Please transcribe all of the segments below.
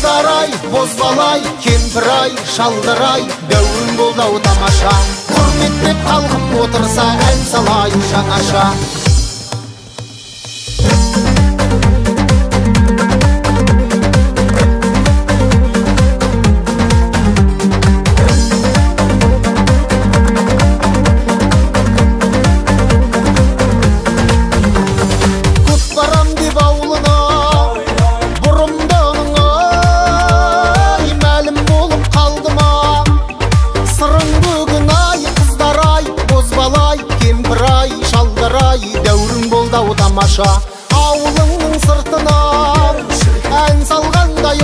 Kızlar ay, bozbalay, kempir ay, şaldır ay, dövrün болды-ау тамаша. Құрметтеп қалқып отырса, ән салайын жаңаша. Тамаша ауылыңның сыртынан ән салғандай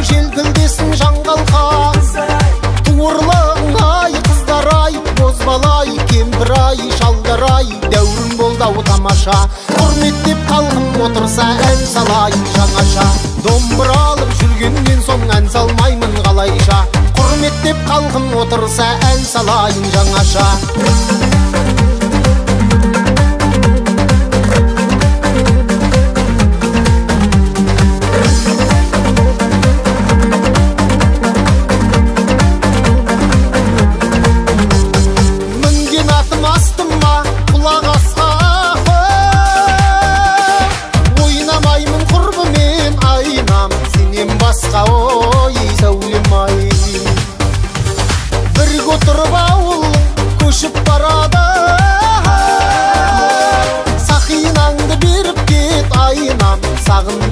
желкілдесін жаңғалқа туырлығың ай қыздар ай бозбалай кемпір ай шалдар ай дәурін болды-ау тамаша құрметтеп қалқып отырса ән салайын жаңаша домбыра алып жүргеннен соң ән салмаймын қалайша құрметтеп қалқып отырса ән салайын жаңаша.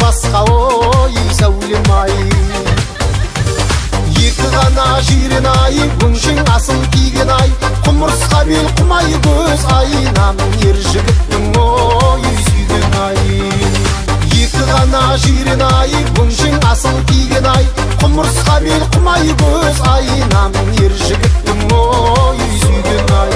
Басқа ой сәулем ай екі ғана жирен ай өңшең асыл киген ай құмырсқа бел құмай көз айнам ер жігіттің ой сүйген ай екі ғана жирен ай өңшең асыл киген ай құмырсқа бел құмай көз айнам ер жігіттің ой сүйген ай.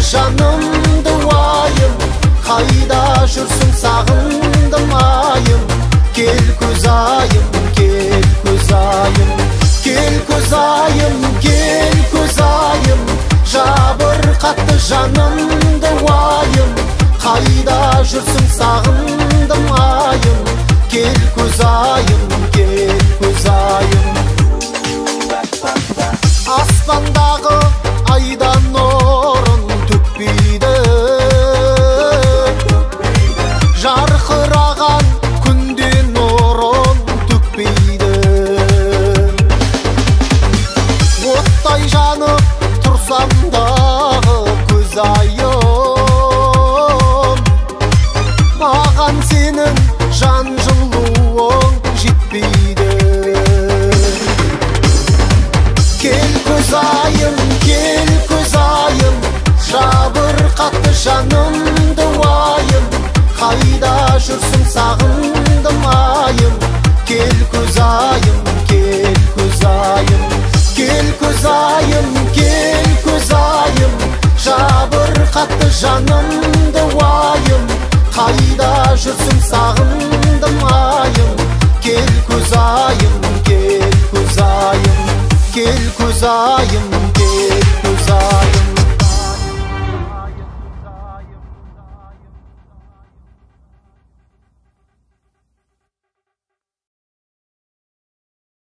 Жанымды уайым қайда жүрсің сағындым айым кел көз айым кел көз айым кел көз айым кел көз айым жабырқатты жанымды уайым қайда жүрсің сағындым айым кел көз айым кел көз айым. Аспандағы айдан нұрын төкпейді жарқыраған күнде нұрын төкпейді оттай жанып тұрсам дағы көз айым маған сенің жан жылуың жетпейді кел көз айым кел көз айым жабырқатты жанымды уайым қайда жүрсің сағындым айым кел көз айым кел көз айым кел көз айым кел көз айым жабырқатты жанымды уайым қайда жүрсің сағындым айым кел көз айым кел көз айым кел көз айым кел көз айым.